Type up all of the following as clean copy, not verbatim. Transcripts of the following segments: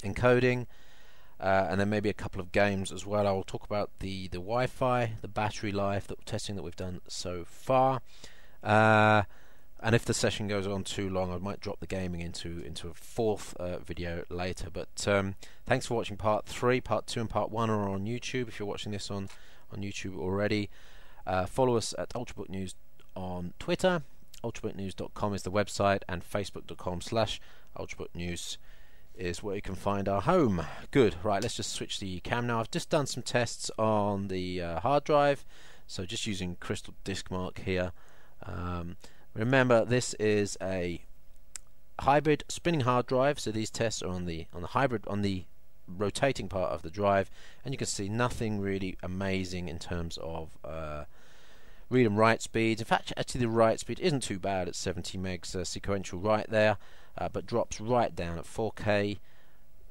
encoding, and then maybe a couple of games as well. I will talk about the Wi-Fi, the battery life, the testing that we've done so far. And if the session goes on too long, I might drop the gaming into a fourth video later. But thanks for watching part 3. Part 2 and part 1 are on YouTube. If you're watching this on YouTube already, follow us at Ultrabook News on Twitter. Ultrabooknews.com is the website, and Facebook.com/UltrabookNews is where you can find our home. Good. Right, let's just switch the cam now. I've just done some tests on the hard drive, so just using Crystal Disk Mark here. Remember, this is a hybrid spinning hard drive, so these tests are on the hybrid, on the rotating part of the drive, and you can see nothing really amazing in terms of read and write speeds. In fact, actually the write speed isn't too bad at 70 megs sequential write there, but drops right down at 4K.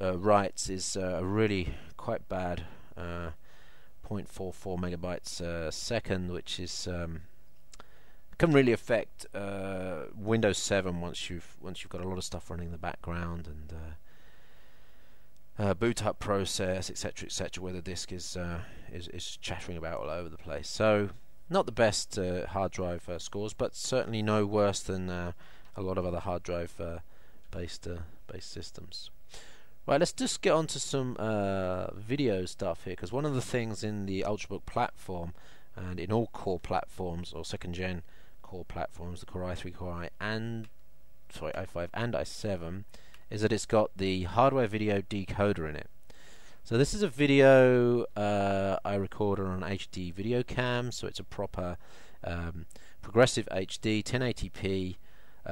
Writes is really quite bad, 0.44 megabytes a second, which is can really affect Windows 7 once you've got a lot of stuff running in the background, and boot up process, etc., where the disk is chattering about all over the place. So not the best hard drive scores, but certainly no worse than a lot of other hard drive based systems. Right, let's just get on to some video stuff here, because one of the things in the Ultrabook platform, and in all core platforms or second gen core platforms, the Core i3, Core i5 and i7, is that it's got the hardware video decoder in it. So this is a video I recorded on HD video cam, so it's a proper progressive HD 1080p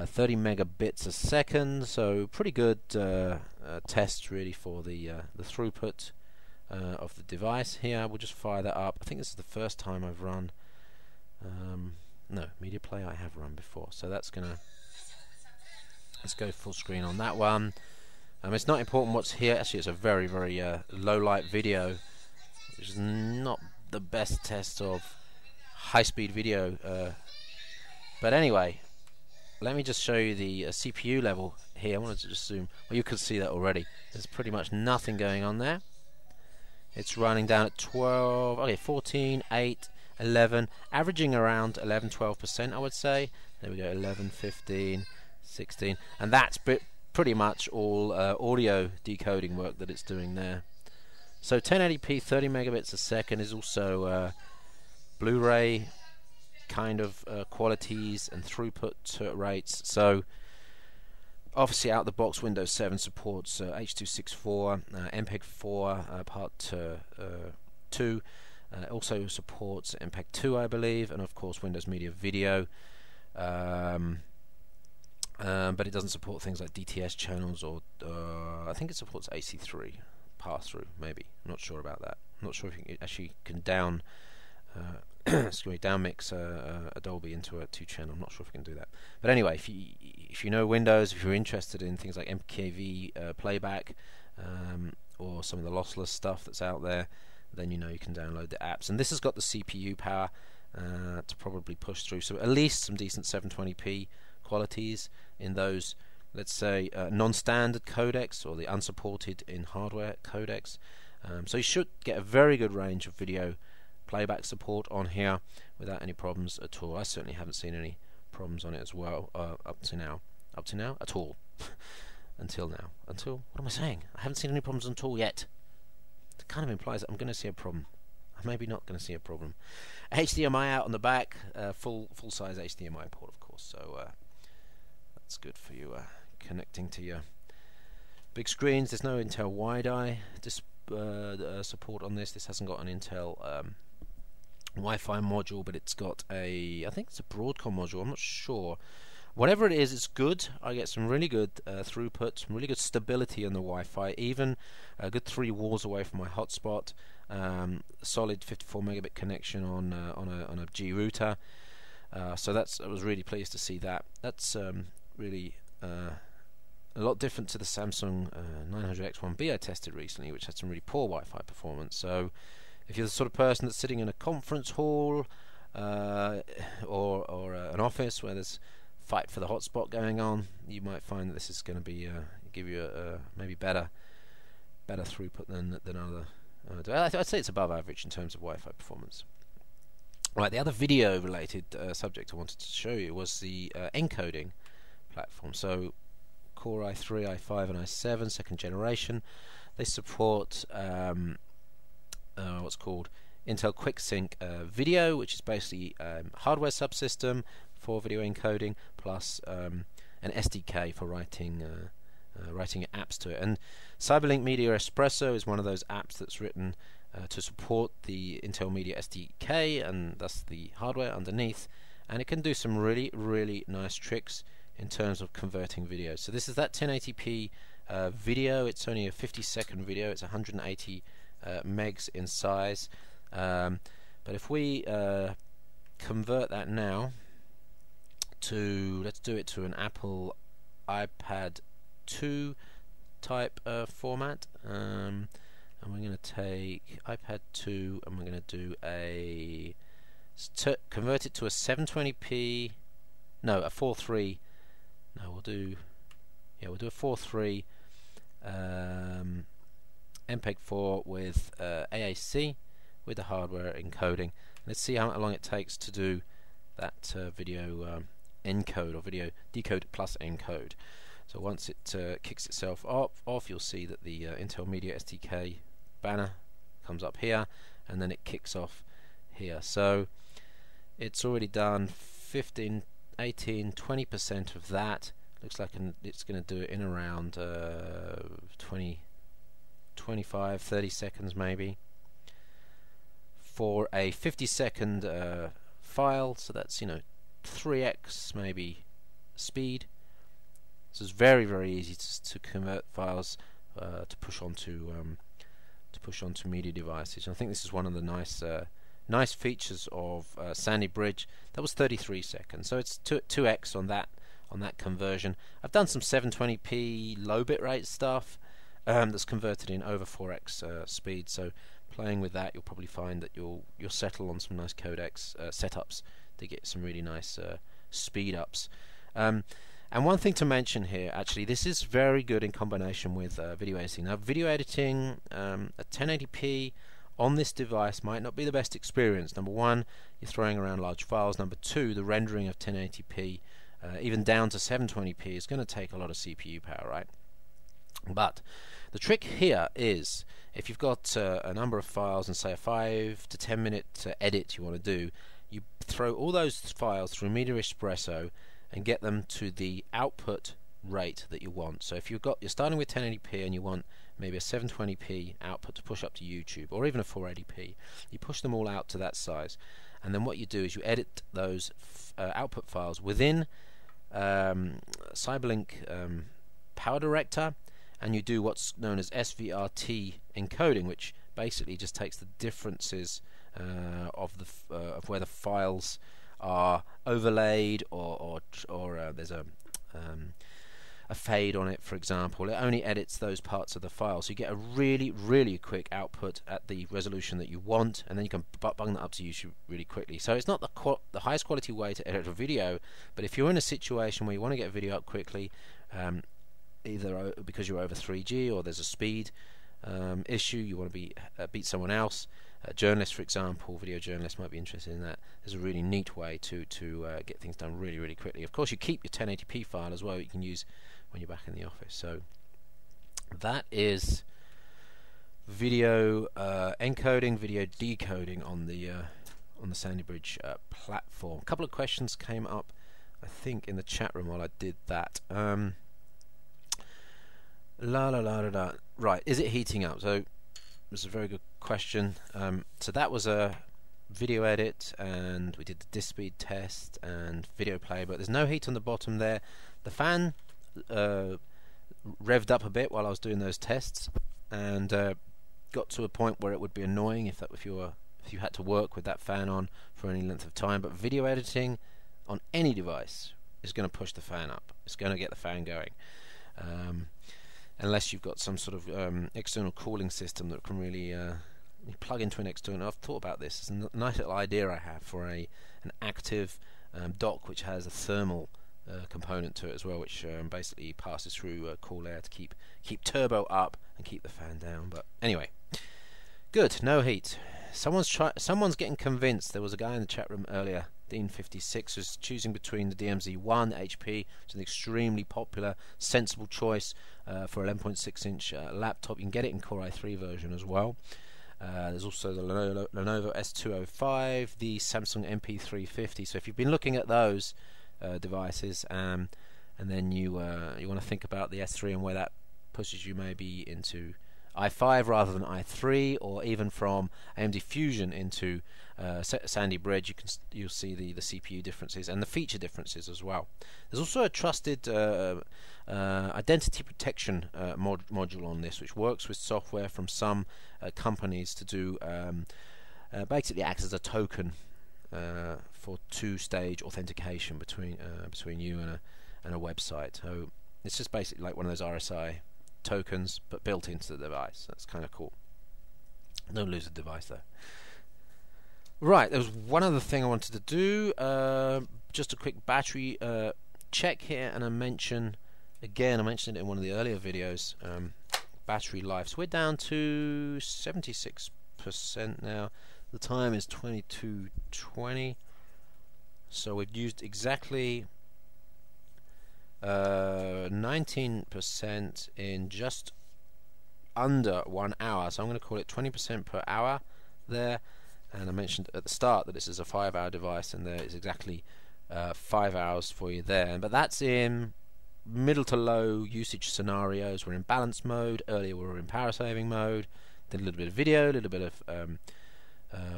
30 megabits a second, so pretty good test really for the throughput of the device. Here we'll just fire that up. I think this is the first time I've run no, Media Player I have run before, so that's gonna, let's go full screen on that one. It's not important what's here. Actually, it's a very low light video, which is not the best test of high speed video, but anyway, let me just show you the CPU level here. I wanted to just zoom. Well, you can see that already. There's pretty much nothing going on there. It's running down at 12, okay, 14, 8, 11, averaging around 11-12%, I would say. There we go, 11, 15, 16, and that's pretty much all audio decoding work that it's doing there. So 1080p 30 megabits a second is also Blu-ray kind of qualities and throughput rates. So obviously out of the box, Windows 7 supports H.264, MPEG-4 part 2. Also supports MPEG-2, I believe, and of course Windows Media Video, but it doesn't support things like DTS channels, or I think it supports AC3 pass-through, maybe. I'm not sure about that. I'm not sure if you actually can down mix a Dolby into a 2-channel. I'm not sure if you can do that. But anyway, if you know Windows, if you're interested in things like MKV playback, or some of the lossless stuff that's out there, then you know you can download the apps. And this has got the CPU power to probably push through, so at least some decent 720p qualities in those, let's say, non-standard codecs, or the unsupported in hardware codecs. So you should get a very good range of video playback support on here without any problems at all. I certainly haven't seen any problems on it as well up to now at all. Until what am I saying? I haven't seen any problems at all yet. It kind of implies that I'm going to see a problem. I'm maybe not going to see a problem. HDMI out on the back, full size HDMI port, of course. So that's good for you connecting to your big screens. There's no Intel wide-eye support on this. This hasn't got an Intel Wi-Fi module, but it's got I think it's a Broadcom module. I'm not sure. Whatever it is, it's good. I get some really good throughput, some really good stability in the Wi-Fi, even a good 3 walls away from my hotspot. Solid 54 megabit connection on a G router. So I was really pleased to see that. That's really a lot different to the Samsung 900X1B I tested recently, which had some really poor Wi-Fi performance. So if you're the sort of person that's sitting in a conference hall or an office where there's fight for the hotspot going on, you might find that this is going to be give you a maybe better throughput than other. I'd say it's above average in terms of Wi-Fi performance. Right, the other video-related subject I wanted to show you was the encoding platform. So Core i3, i5, and i7, second generation. They support what's called Intel QuickSync Video, which is basically hardware subsystem for video encoding, plus an SDK for writing apps to it. And Cyberlink Media Espresso is one of those apps that's written to support the Intel Media SDK, and thus the hardware underneath, and it can do some really nice tricks in terms of converting videos. So this is that 1080p video. It's only a 50-second video. It's 180 megs in size. But if we convert that now to, let's do it to an Apple iPad 2 type format, and we're going to take iPad 2 and we're going to do convert it to a 720p, no, a 4.3, no, we'll do a 4.3 MPEG-4 with AAC with the hardware encoding. Let's see how long it takes to do that video encode, or video decode plus encode. So once it kicks itself off, you'll see that the Intel Media SDK banner comes up here, and then it kicks off here. So it's already done 15, 18, 20% of that. Looks like it's going to do it in around 20, 25, 30 seconds maybe for a 50-second file. So that's 3x maybe speed. So it's very easy to convert files to push onto media devices. And I think this is one of the nice features of Sandy Bridge. That was 33 seconds, so it's 2x on that conversion. I've done some 720p low bitrate stuff that's converted in over 4x speed. So playing with that, you'll probably find that you'll settle on some nice codecs setups to get some really nice speed ups. And one thing to mention here, actually, this is very good in combination with video editing. Now, video editing at 1080p on this device might not be the best experience. Number one, you're throwing around large files. Number two, the rendering of 1080p, even down to 720p, is going to take a lot of CPU power, right? But the trick here is, if you've got a number of files and say a 5 to 10 minute edit you want to do, you throw all those files through Media Espresso and get them to the output rate that you want. So if you're starting with 1080p and you want maybe a 720p output to push up to YouTube, or even a 480p, you push them all out to that size, and then what you do is you edit those output files within Cyberlink Power Director, and you do what's known as SVRT encoding, which basically just takes the differences of where the files are overlaid, or there's a fade on it, for example. It only edits those parts of the file, so you get a really quick output at the resolution that you want, and then you can bung that up to YouTube really quickly. So it's not the highest quality way to edit a video, but if you're in a situation where you want to get a video up quickly, either because you're over 3G or there's a speed issue, you want to beat someone else. Journalists, for example, video journalists might be interested in that. There's a really neat way to get things done really quickly. Of course, you keep your 1080p file as well, you can use when you're back in the office. So that is video encoding, video decoding on the Sandy Bridge platform. A couple of questions came up, I think, in the chat room while I did that. Right, is it heating up? So this is a very good question. So that was a video edit, and we did the disk speed test and video play, but there's no heat on the bottom there. The fan revved up a bit while I was doing those tests, and got to a point where it would be annoying if you had to work with that fan on for any length of time. But video editing on any device is going to push the fan up. It's going to get the fan going. Unless you've got some sort of external cooling system that can really you plug into an external. I've thought about this. It's a nice little idea I have for an active dock which has a thermal component to it as well, which basically passes through cool air to keep turbo up and keep the fan down. But anyway, good, no heat. Someone's getting convinced. There was a guy in the chat room earlier, Dean56, was choosing between the DMZ1 HP, which is an extremely popular, sensible choice for 11.6-inch laptop. You can get it in Core i3 version as well. There's also the Lenovo S205, the Samsung MP350. So if you've been looking at those devices, and then you want to think about the S3 and where that pushes you maybe into i5 rather than i3, or even from AMD Fusion into Sandy Bridge, you'll see the CPU differences and the feature differences as well. There's also a trusted identity protection module on this, which works with software from some companies to do basically acts as a token for two-stage authentication between you and a website. So it's just basically like one of those RSI tokens, but built into the device. That's kind of cool. Don't lose the device though. Right, there was one other thing I wanted to do. Just a quick battery check here, and I mentioned it in one of the earlier videos. Battery life. So we're down to 76% now. The time is 22:20. So we've used exactly 19% in just under 1 hour. So I'm going to call it 20% per hour there. And I mentioned at the start that this is a 5-hour device, and there is exactly 5 hours for you there. But that's in middle to low usage scenarios. We're in balance mode. Earlier we were in power saving mode. Did a little bit of video, a little bit of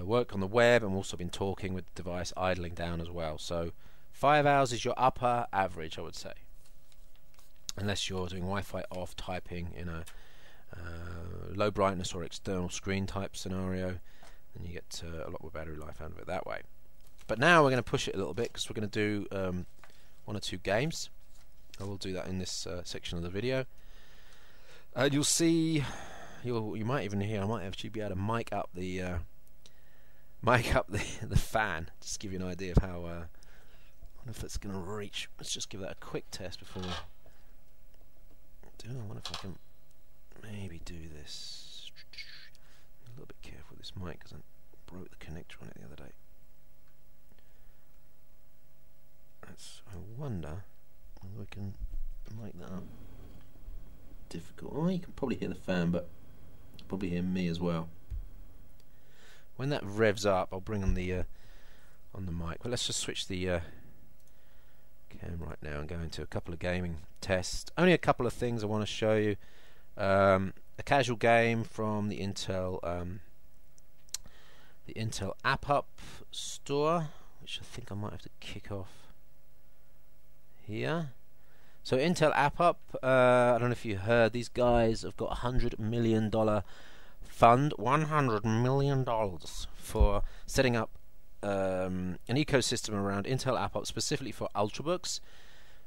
work on the web, and we've also been talking with the device idling down as well. So 5 hours is your upper average, I would say, unless you're doing Wi-Fi off, typing in a low brightness or external screen type scenario, and you get a lot more battery life out of it that way. But now we're going to push it a little bit, because we're going to do 1 or 2 games. I will do that in this section of the video. You'll see, you might even hear, I might actually be able to mic up the fan, just to give you an idea of how. I wonder if it's going to reach. Let's just give that a quick test before we do. I wonder if I can maybe do this. A little bit careful with this mic, because I broke the connector on it the other day. I wonder if I can mic that up. Difficult. Oh, you can probably hear the fan, but you'll probably hear me as well. When that revs up, I'll bring on the mic. But let's just switch the cam right now and go into a couple of gaming tests. Only a couple of things I want to show you. A casual game from the Intel App Up store, which I think I might have to kick off here. So Intel App Up, I don't know if you heard, these guys have got $100 million fund, $100 million for setting up an ecosystem around Intel App Up, specifically for Ultrabooks.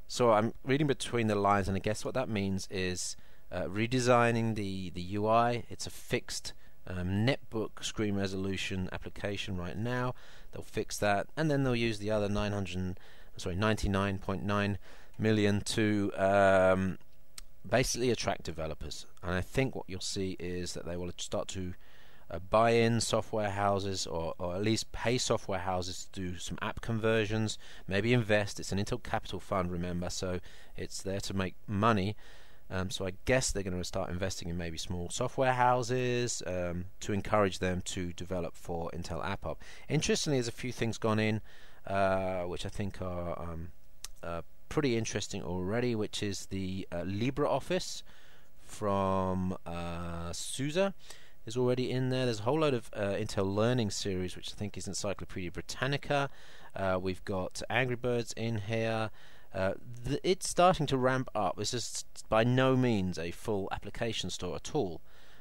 So I'm reading between the lines, and I guess what that means is redesigning the UI. It's a fixed netbook screen resolution application right now. They'll fix that, and then they'll use the other 99.9 million to basically attract developers. And I think what you'll see is that they will start to buy in software houses, or at least pay software houses to do some app conversions, maybe invest. It's an Intel Capital Fund, remember, so it's there to make money. So I guess they're going to start investing in maybe small software houses to encourage them to develop for Intel App Up. Interestingly, there's a few things gone in which I think are pretty interesting already, which is the LibreOffice from SUSE is already in there. There's a whole load of Intel Learning series, which I think is Encyclopedia Britannica. We've got Angry Birds in here. It's starting to ramp up. This is by no means a full application store at all,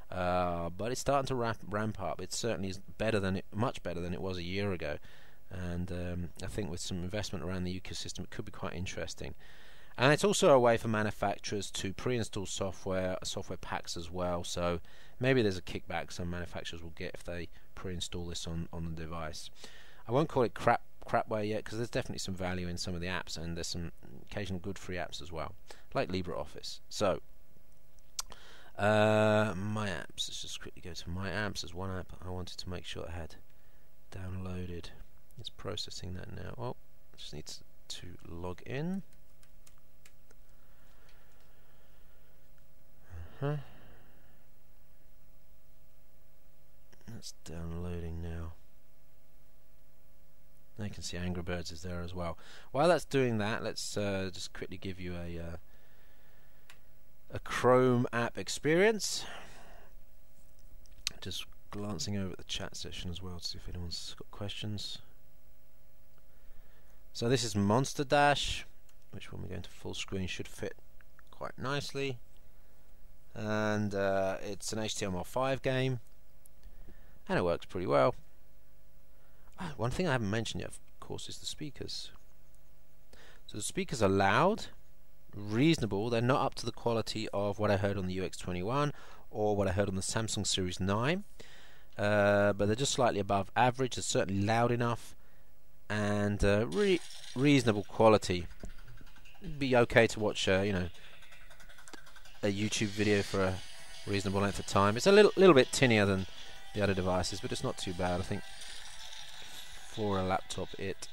but it's starting to ramp up. It certainly is much better than it was a year ago. And I think with some investment around the ecosystem, it could be quite interesting. And it's also a way for manufacturers to pre-install software packs as well. So maybe there's a kickback some manufacturers will get if they pre-install this on the device. I won't call it crapware yet, because there's definitely some value in some of the apps, and there's some occasional good free apps as well, like LibreOffice. So my apps, let's just quickly go to my apps. There's one app I wanted to make sure I had downloaded. It's processing that now. Oh, just needs to log in. That's downloading now. Now you can see Angry Birds is there as well. While that's doing that, let's just quickly give you a Chrome app experience. Just glancing over at the chat session as well to see if anyone's got questions. So this is Monster Dash, which when we go into full screen should fit quite nicely. And it's an HTML5 game, and it works pretty well. One thing I haven't mentioned yet, of course, is the speakers. So the speakers are loud, reasonable. They're not up to the quality of what I heard on the UX21 or what I heard on the Samsung Series 9, but they're just slightly above average. They're certainly loud enough, and reasonable quality. It'd be okay to watch, you know, a YouTube video for a reasonable length of time. It's a little bit tinnier than the other devices, but it's not too bad. I think for a laptop it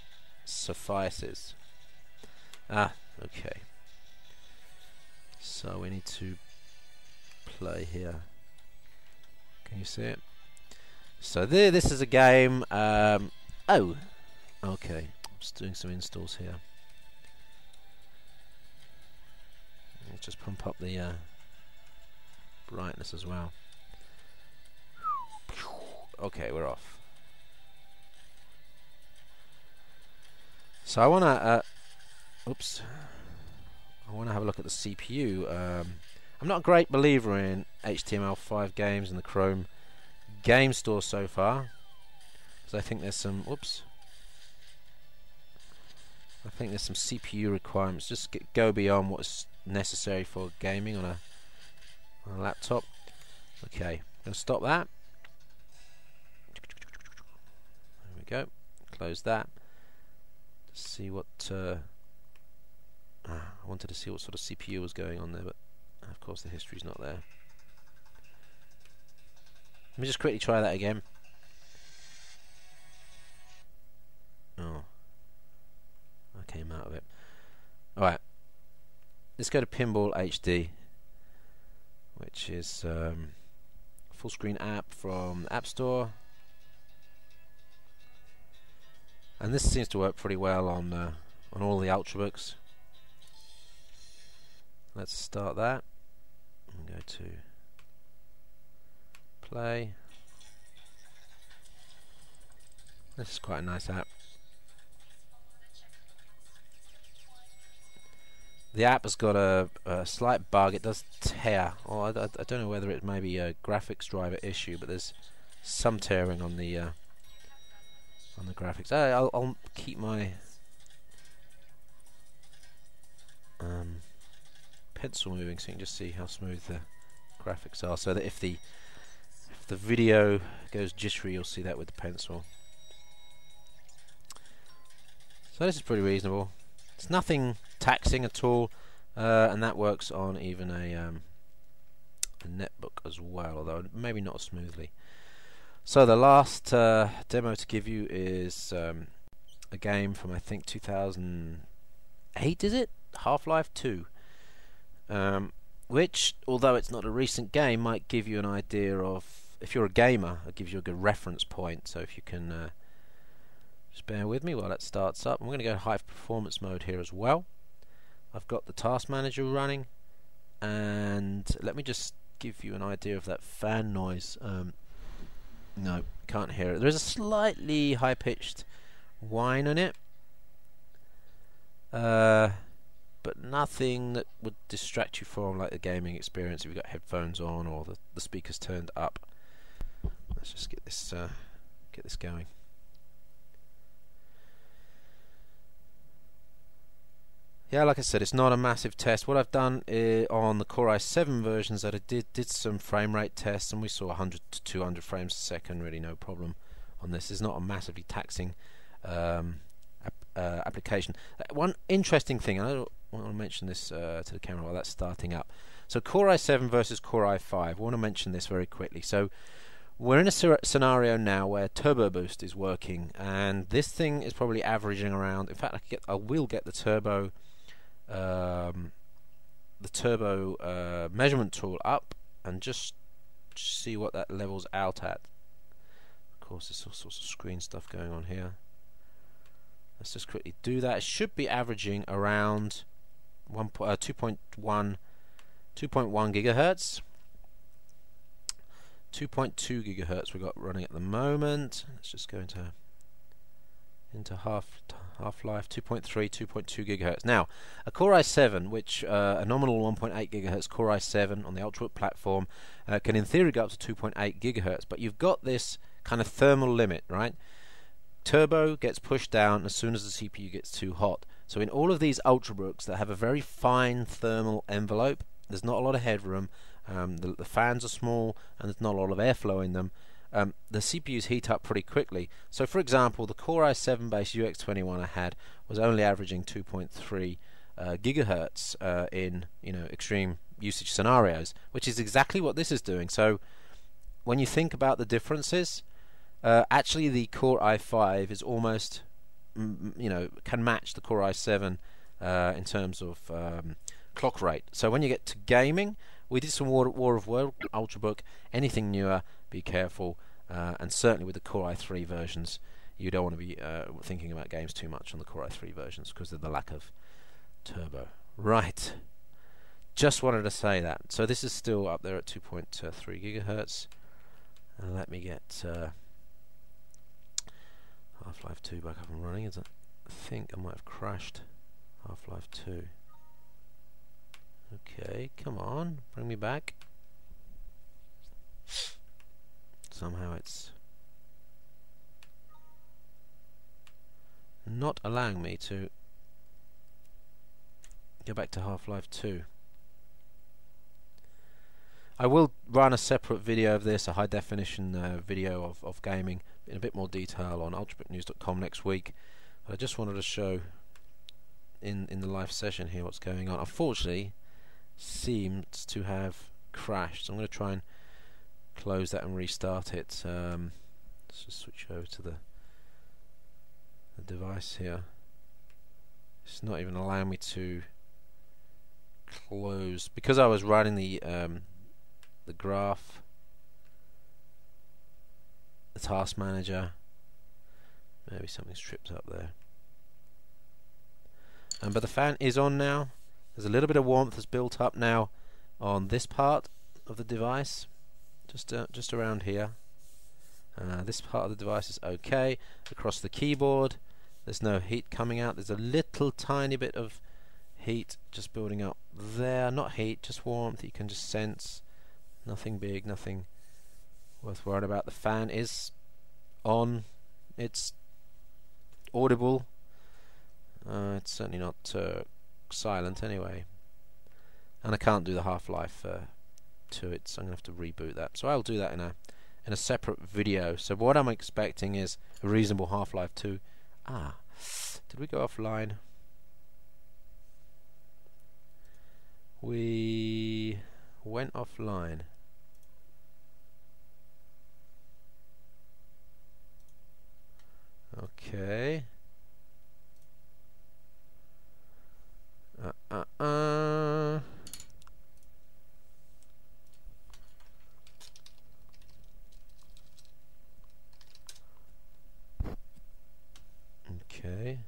suffices. Okay. So we need to play here. Can you see it? So this is a game. Oh, okay. I'm just doing some installs here. Let's just pump up the brightness as well. Okay, we're off. So I want to I want to have a look at the CPU. I'm not a great believer in HTML5 games in the Chrome Game Store so far, because I think there's some I think there's some CPU requirements. Just go beyond what's necessary for gaming on a laptop. Okay, I'm going to stop that. There we go. Close that. See what I wanted to see what sort of CPU was going on there, but of course the history's not there. Let me just quickly try that again. Oh, I came out of it. Alright, let's go to Pinball HD, which is a full screen app from the App Store. And this seems to work pretty well on all the Ultrabooks. Let's start that and go to play. This is quite a nice app. The app has got a slight bug. It does tear. Or I don't know whether it may be a graphics driver issue, but there's some tearing on the graphics. I'll keep my pencil moving so you can just see how smooth the graphics are, so that if the video goes jittery, you'll see that with the pencil. So this is pretty reasonable. It's nothing taxing at all, and that works on even a netbook as well, although maybe not as smoothly. So the last demo to give you is a game from, I think, 2008, is it? Half-Life 2. Which, although it's not a recent game, might give you an idea of, if you're a gamer, it gives you a good reference point. So if you can just bear with me while that starts up. I'm going to go high performance mode here as well. I've got the task manager running, and let me just give you an idea of that fan noise. No, can't hear it. There's a slightly high-pitched whine in it, but nothing that would distract you from like the gaming experience if you've got headphones on or the speakers turned up. Let's just get this going. Yeah, like I said, it's not a massive test. What I've done on the Core i7 versions, that I did some frame rate tests, and we saw 100 to 200 frames a second, really no problem on this. It's not a massively taxing application. One interesting thing, and I don't want to mention this to the camera while that's starting up. So Core i7 versus Core i5. I want to mention this very quickly. So we're in a scenario now where Turbo Boost is working, and this thing is probably averaging around. In fact, I will get the turbo measurement tool up and just see what that levels out at. Of course, there's all sorts of screen stuff going on here. Let's just quickly do that. It should be averaging around 2.1 gigahertz. 2.2 gigahertz we've got running at the moment. Let's just go into half-life. 2.3, 2.2 gigahertz. Now, a Core i7, which a nominal 1.8 gigahertz Core i7 on the Ultrabook platform, can in theory go up to 2.8 gigahertz. But you've got this kind of thermal limit, right? Turbo gets pushed down as soon as the CPU gets too hot. So in all of these Ultrabooks that have a very fine thermal envelope, there's not a lot of headroom. The fans are small and there's not a lot of airflow in them. The CPUs heat up pretty quickly. So for example, the Core i7 based UX21 I had was only averaging 2.3 gigahertz in extreme usage scenarios, which is exactly what this is doing. So when you think about the differences, actually the Core i5 is almost can match the Core i7 in terms of clock rate. So when you get to gaming, we did some War of World Ultrabook. Anything newer, be careful, and certainly with the Core i3 versions, you don't want to be thinking about games too much on the Core i3 versions because of the lack of turbo. Right, just wanted to say that. So this is still up there at 2.3 gigahertz. And let me get Half-Life 2 back up and running. I think I might have crashed Half-Life 2. Okay, come on, bring me back. Somehow it's not allowing me to go back to Half-Life 2. I will run a separate video of this, a high definition video of gaming in a bit more detail on ultrabooknews.com next week. But I just wanted to show in the live session here what's going on. Unfortunately, seems to have crashed. So I'm going to try and close that and restart it. Let's just switch over to the device here. It's not even allowing me to close because I was running the graph, the task manager. Maybe something's tripped up there. But the fan is on now. There's a little bit of warmth that's built up now on this part of the device, just around here. This part of the device is okay. Across the keyboard, there's no heat coming out. There's a little tiny bit of heat just building up there. Not heat, just warmth. You can just sense. Nothing big, nothing worth worrying about. The fan is on. It's audible. It's certainly not silent anyway. And I can't do the Half-Life to it, so I'm going to have to reboot that. So I'll do that in a separate video. So what I'm expecting is a reasonable Half-Life 2. Did we go offline? We went offline. Okay. Okay.